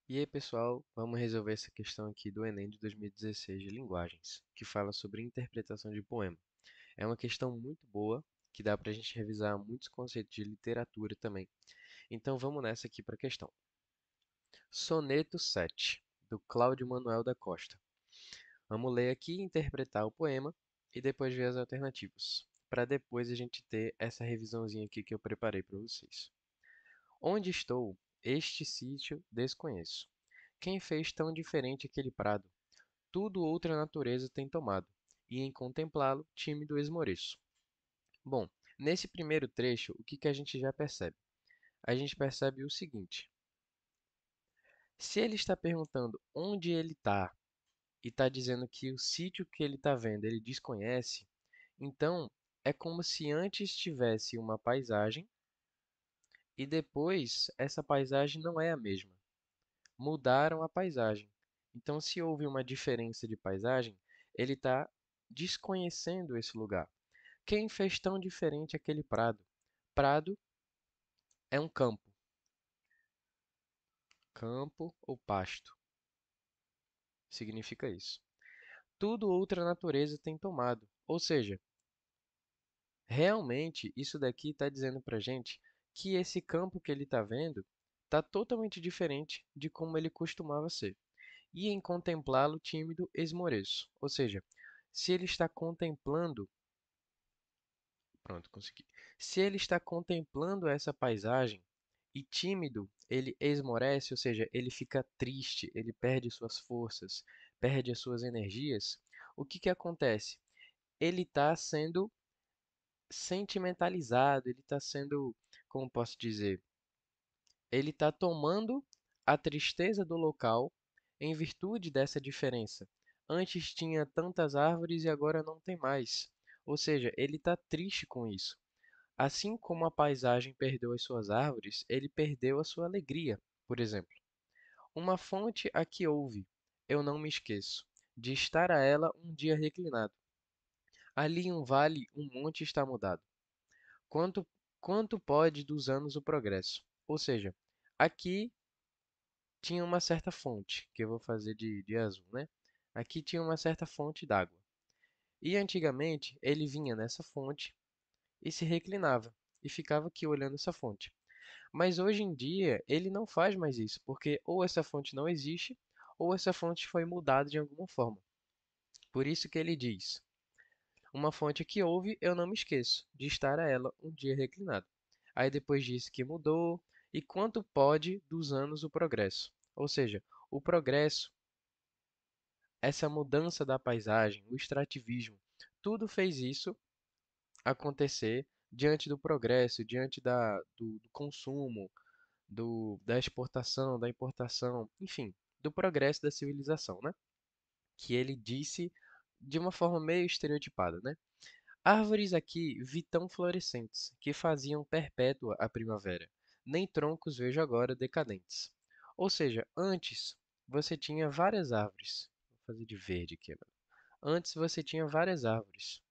E aí, pessoal, vamos resolver essa questão aqui do Enem de 2016 de linguagens, que fala sobre interpretação de poema. É uma questão muito boa, que dá para a gente revisar muitos conceitos de literatura também. Então vamos nessa aqui para a questão. Soneto 7, do Cláudio Manuel da Costa. Vamos ler aqui e interpretar o poema e depois ver as alternativas, para depois a gente ter essa revisãozinha aqui que eu preparei para vocês. Onde estou? Este sítio desconheço. Quem fez tão diferente aquele prado? Tudo outra natureza tem tomado, e em contemplá-lo, tímido esmoreço. Bom, nesse primeiro trecho, o que a gente já percebe? A gente percebe o seguinte: se ele está perguntando onde ele está e está dizendo que o sítio que ele está vendo ele desconhece, então é como se antes tivesse uma paisagem e depois essa paisagem não é a mesma. Mudaram a paisagem. Então, se houve uma diferença de paisagem, ele está desconhecendo esse lugar. Quem fez tão diferente aquele prado? Prado é um campo, campo ou pasto, significa isso. Tudo outra natureza tem tomado, ou seja, realmente isso daqui está dizendo para gente que esse campo que ele está vendo está totalmente diferente de como ele costumava ser. E em contemplá-lo tímido esmoreço, ou seja, se ele está contemplando, pronto, consegui. Se ele está contemplando essa paisagem e tímido, ele esmorece, ou seja, ele fica triste, ele perde suas forças, perde as suas energias, o que acontece? Ele está sendo sentimentalizado, ele está sendo, como posso dizer, ele está tomando a tristeza do local em virtude dessa diferença. Antes tinha tantas árvores e agora não tem mais. Ou seja, ele está triste com isso. Assim como a paisagem perdeu as suas árvores, ele perdeu a sua alegria. Por exemplo, uma fonte a que houve, eu não me esqueço, de estar a ela um dia reclinado. Ali um vale, um monte está mudado. Quanto, quanto pode dos anos o progresso? Ou seja, aqui tinha uma certa fonte, que eu vou fazer de azul, né? Aqui tinha uma certa fonte d'água. E antigamente ele vinha nessa fonte e se reclinava e ficava aqui olhando essa fonte. Mas hoje em dia ele não faz mais isso, porque ou essa fonte não existe, ou essa fonte foi mudada de alguma forma. Por isso que ele diz: uma fonte que houve, eu não me esqueço de estar a ela um dia reclinado. Aí depois disse que mudou, e quanto pode dos anos o progresso. Ou seja, o progresso, essa mudança da paisagem, o extrativismo, tudo fez isso acontecer diante do progresso, diante do consumo, da exportação, da importação, enfim, do progresso da civilização, né? Que ele disse de uma forma meio estereotipada, né? Árvores aqui vi tão florescentes, que faziam perpétua a primavera. Nem troncos vejo agora decadentes. Ou seja, antes você tinha várias árvores. Vou fazer de verde aqui agora. Antes você tinha várias árvores.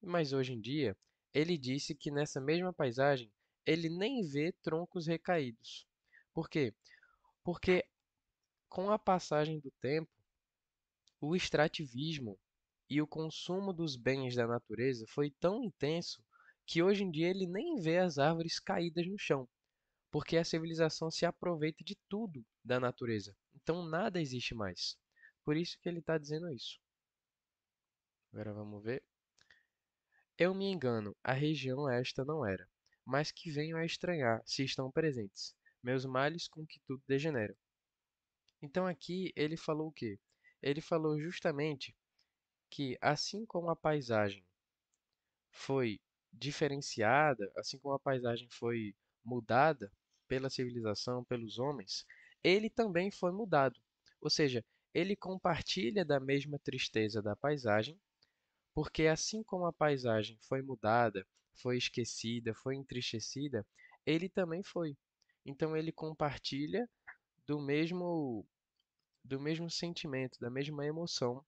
Mas hoje em dia, ele disse que nessa mesma paisagem ele nem vê troncos recaídos. Por quê? Porque com a passagem do tempo, o extrativismo e o consumo dos bens da natureza foi tão intenso que hoje em dia ele nem vê as árvores caídas no chão, porque a civilização se aproveita de tudo da natureza. Então nada existe mais. Por isso que ele está dizendo isso. Agora vamos ver. Eu me engano, a região esta não era, mas que venho a estranhar se estão presentes, meus males com que tudo degenera. Então aqui ele falou o quê? Ele falou justamente que assim como a paisagem foi diferenciada, assim como a paisagem foi mudada pela civilização, pelos homens, ele também foi mudado. Ou seja, ele compartilha da mesma tristeza da paisagem, porque assim como a paisagem foi mudada, foi esquecida, foi entristecida, ele também foi. Então ele compartilha do mesmo sentimento, da mesma emoção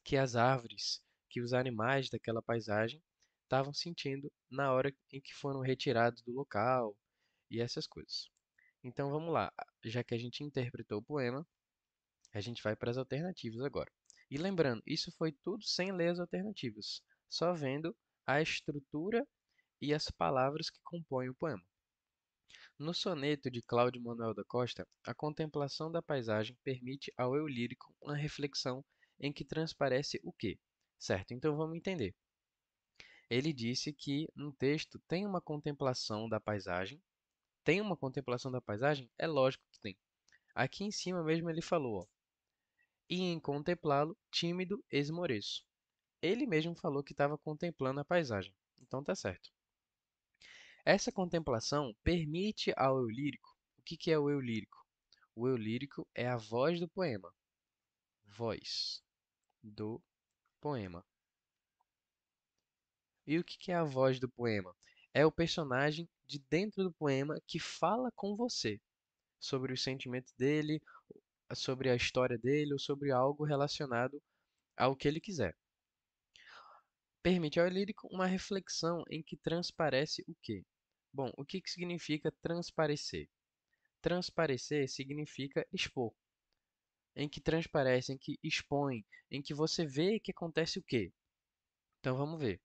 que as árvores, que os animais daquela paisagem estavam sentindo na hora em que foram retirados do local e essas coisas. Então vamos lá, já que a gente interpretou o poema, a gente vai para as alternativas agora. E lembrando, isso foi tudo sem ler as alternativas, só vendo a estrutura e as palavras que compõem o poema. No soneto de Cláudio Manuel da Costa, a contemplação da paisagem permite ao eu lírico uma reflexão em que transparece o quê? Certo, então vamos entender. Ele disse que no texto tem uma contemplação da paisagem. Tem uma contemplação da paisagem? É lógico que tem. Aqui em cima mesmo ele falou, ó, e em contemplá-lo, tímido esmoreço. Ele mesmo falou que estava contemplando a paisagem. Então tá certo. Essa contemplação permite ao eu lírico. O que que é o eu lírico? O eu lírico é a voz do poema. Voz do poema. E o que que é a voz do poema? É o personagem de dentro do poema que fala com você sobre os sentimentos dele, sobre a história dele ou sobre algo relacionado ao que ele quiser. Permite ao lírico uma reflexão em que transparece o quê? Bom, o que que significa transparecer? Transparecer significa expor, em que transparece, em que expõe, em que você vê que acontece o quê? Então vamos ver.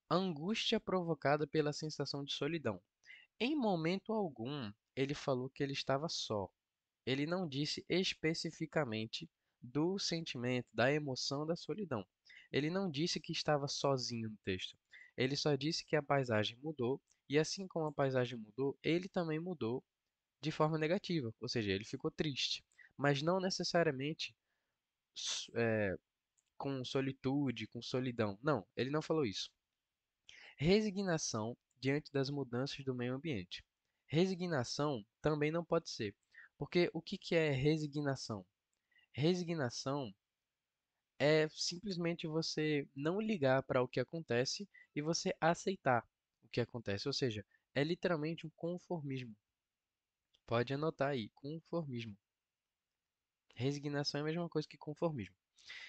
Angústia provocada pela sensação de solidão. Em momento algum, ele falou que ele estava só. Ele não disse especificamente do sentimento, da emoção da solidão. Ele não disse que estava sozinho no texto. Ele só disse que a paisagem mudou e assim como a paisagem mudou, ele também mudou de forma negativa, ou seja, ele ficou triste, mas não necessariamente com solitude, com solidão. Não, ele não falou isso. Resignação diante das mudanças do meio ambiente. Resignação também não pode ser, porque o que que é resignação? Resignação é simplesmente você não ligar para o que acontece e você aceitar o que acontece, ou seja, é literalmente um conformismo. Pode anotar aí, conformismo. Resignação é a mesma coisa que conformismo.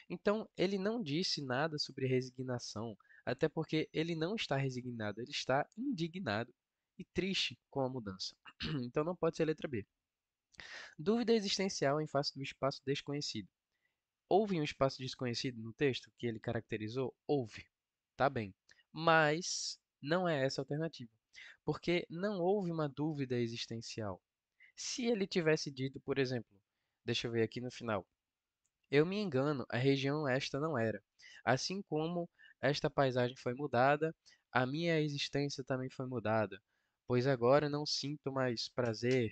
Então, ele não disse nada sobre resignação, até porque ele não está resignado, ele está indignado e triste com a mudança. Então, não pode ser letra B. Dúvida existencial em face do espaço desconhecido. Houve um espaço desconhecido no texto que ele caracterizou? Houve. Tá bem. Mas não é essa a alternativa. Porque não houve uma dúvida existencial. Se ele tivesse dito, por exemplo, deixa eu ver aqui no final. Eu me engano, a região esta não era. Assim como esta paisagem foi mudada, a minha existência também foi mudada, pois agora não sinto mais prazer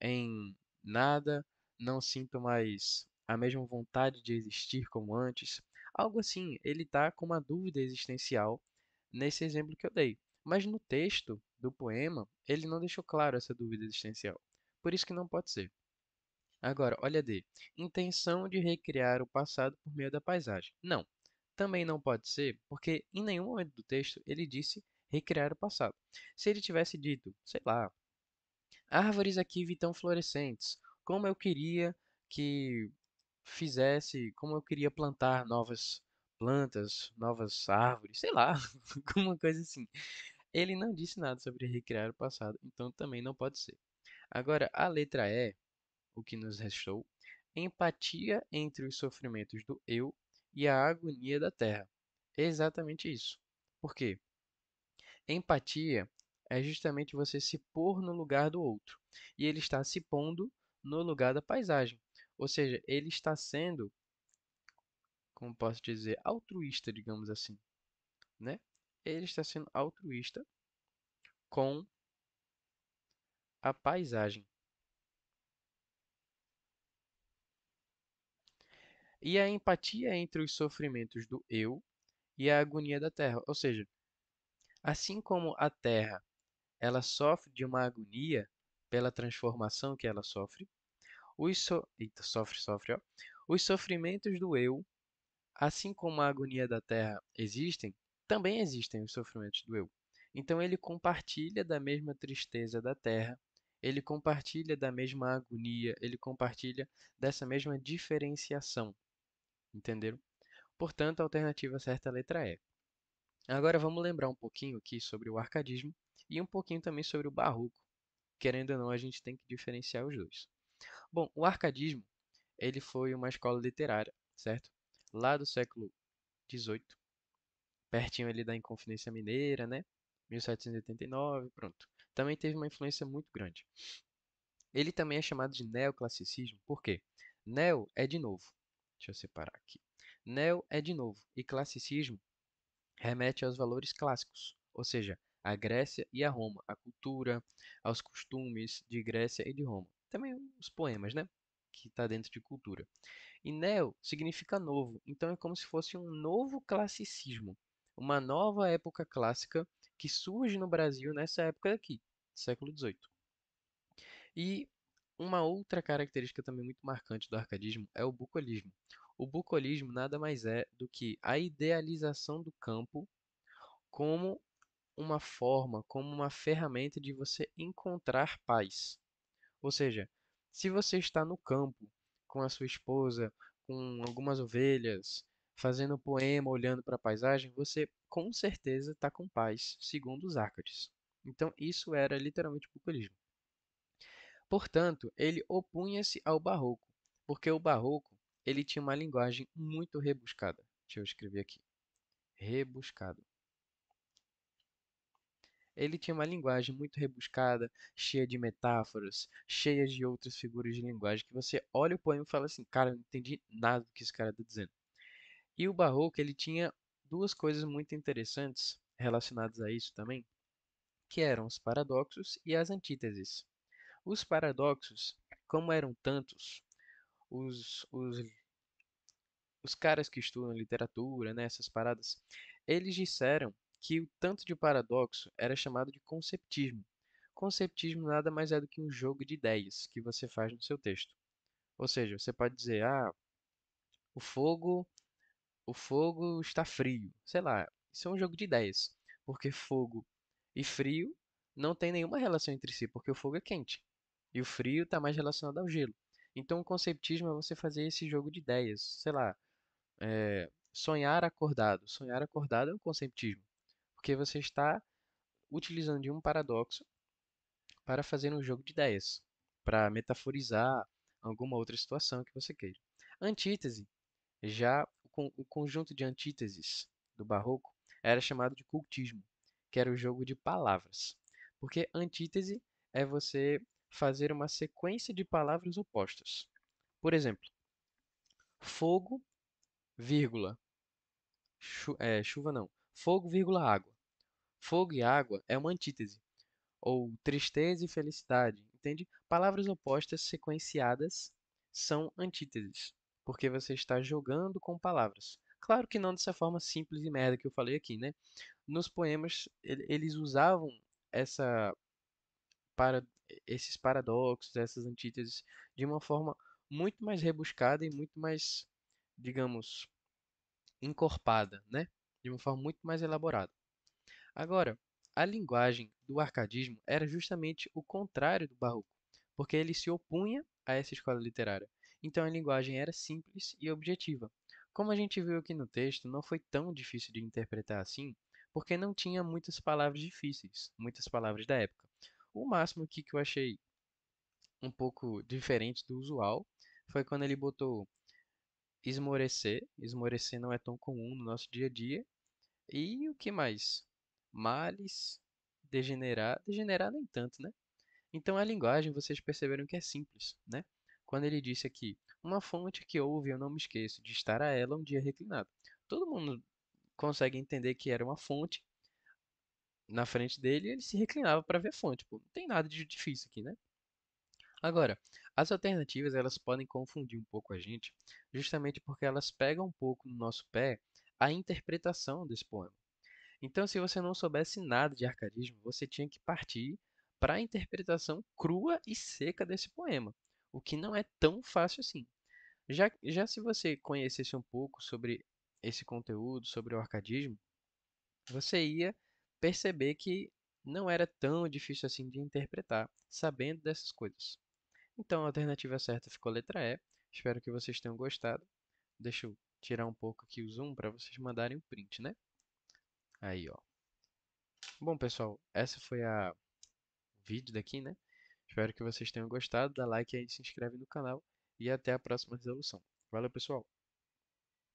em nada, não sinto mais a mesma vontade de existir como antes. Algo assim, ele está com uma dúvida existencial nesse exemplo que eu dei. Mas no texto do poema, ele não deixou claro essa dúvida existencial. Por isso que não pode ser. Agora, olha D. Intenção de recriar o passado por meio da paisagem. Não. Também não pode ser, porque em nenhum momento do texto ele disse recriar o passado. Se ele tivesse dito, sei lá, árvores aqui vi tão florescentes, como eu queria que fizesse, como eu queria plantar novas plantas, novas árvores, sei lá, alguma coisa assim. Ele não disse nada sobre recriar o passado, então também não pode ser. Agora, a letra E, o que nos restou, empatia entre os sofrimentos do eu e a agonia da terra. Exatamente isso. Por quê? Empatia é justamente você se pôr no lugar do outro. E ele está se pondo no lugar da paisagem. Ou seja, ele está sendo, como posso dizer, altruísta, digamos assim, né? Ele está sendo altruísta com a paisagem. E a empatia entre os sofrimentos do eu e a agonia da terra. Ou seja, assim como a terra ela sofre de uma agonia pela transformação que ela sofre, Eita, sofre, ó. Os sofrimentos do eu, assim como a agonia da terra existem, também existem os sofrimentos do eu. Então ele compartilha da mesma tristeza da terra, ele compartilha da mesma agonia, ele compartilha dessa mesma diferenciação, entenderam? Portanto, a alternativa certa é a letra E. Agora vamos lembrar um pouquinho aqui sobre o arcadismo e um pouquinho também sobre o barroco, querendo ou não, a gente tem que diferenciar os dois. Bom, o arcadismo, ele foi uma escola literária, certo? Lá do século XVIII, pertinho ali da Inconfidência Mineira, né? 1789, pronto. Também teve uma influência muito grande. Ele também é chamado de neoclassicismo, por quê? Neo é de novo. Deixa eu separar aqui. Neo é de novo e classicismo remete aos valores clássicos, ou seja, à Grécia e a Roma, à cultura, aos costumes de Grécia e de Roma. Também os poemas, né? Que está dentro de cultura. E neo significa novo, então é como se fosse um novo classicismo, uma nova época clássica que surge no Brasil nessa época aqui, século XVIII. E uma outra característica também muito marcante do arcadismo é o bucolismo. O bucolismo nada mais é do que a idealização do campo como uma forma, como uma ferramenta de você encontrar paz. Ou seja, se você está no campo com a sua esposa, com algumas ovelhas, fazendo um poema, olhando para a paisagem, você com certeza está com paz, segundo os Ácades. Então, isso era literalmente o bucolismo. Portanto, ele opunha-se ao barroco, porque o barroco ele tinha uma linguagem muito rebuscada. Deixa eu escrever aqui. Rebuscado. Ele tinha uma linguagem muito rebuscada, cheia de metáforas, cheia de outras figuras de linguagem que você olha o poema e fala assim, cara, eu não entendi nada do que esse cara está dizendo. E o barroco, ele tinha duas coisas muito interessantes relacionadas a isso também, que eram os paradoxos e as antíteses. Os paradoxos, como eram tantos, os, os, os caras que estudam literatura, né, essas paradas, eles disseram que o tanto de paradoxo era chamado de conceptismo. Conceptismo nada mais é do que um jogo de ideias que você faz no seu texto. Ou seja, você pode dizer, o fogo, o fogo está frio. Sei lá, isso é um jogo de ideias, porque fogo e frio não tem nenhuma relação entre si, porque o fogo é quente e o frio está mais relacionado ao gelo. Então, o conceptismo é você fazer esse jogo de ideias. Sei lá, sonhar acordado. Sonhar acordado é um conceptismo, porque você está utilizando de um paradoxo para fazer um jogo de ideias, para metaforizar alguma outra situação que você queira. Antítese, já o conjunto de antíteses do barroco era chamado de cultismo, que era o jogo de palavras. Porque antítese é você fazer uma sequência de palavras opostas. Por exemplo, fogo, vírgula, chuva não, fogo, vírgula, água. Fogo e água é uma antítese, ou tristeza e felicidade, entende? Palavras opostas sequenciadas são antíteses, porque você está jogando com palavras. Claro que não dessa forma simples e merda que eu falei aqui, né? Nos poemas, eles usavam essa para esses paradoxos, essas antíteses de uma forma muito mais rebuscada e muito mais, digamos, encorpada, né? De uma forma muito mais elaborada. Agora, a linguagem do arcadismo era justamente o contrário do barroco, porque ele se opunha a essa escola literária. Então a linguagem era simples e objetiva. Como a gente viu aqui no texto, não foi tão difícil de interpretar assim, porque não tinha muitas palavras difíceis, muitas palavras da época. O máximo aqui que eu achei um pouco diferente do usual foi quando ele botou esmorecer. Esmorecer não é tão comum no nosso dia a dia, e o que mais? Males, degenerar. Degenerar nem tanto, né? Então a linguagem, vocês perceberam que é simples, né? Quando ele disse aqui, uma fonte que ouve, eu não me esqueço, de estar a ela um dia reclinado. Todo mundo consegue entender que era uma fonte na frente dele e ele se reclinava para ver a fonte. Pô, não tem nada de difícil aqui, né? Agora, as alternativas elas podem confundir um pouco a gente, justamente porque elas pegam um pouco no nosso pé a interpretação desse poema. Então, se você não soubesse nada de arcadismo, você tinha que partir para a interpretação crua e seca desse poema, o que não é tão fácil assim. Já se você conhecesse um pouco sobre esse conteúdo, sobre o arcadismo, você ia perceber que não era tão difícil assim de interpretar, sabendo dessas coisas. Então, a alternativa certa ficou a letra E. Espero que vocês tenham gostado. Deixa eu tirar um pouco aqui o zoom para vocês mandarem o print, né? Aí, ó. Bom, pessoal, essa foi a vídeo daqui, né? Espero que vocês tenham gostado. Dá like aí, se inscreve no canal e até a próxima resolução. Valeu, pessoal!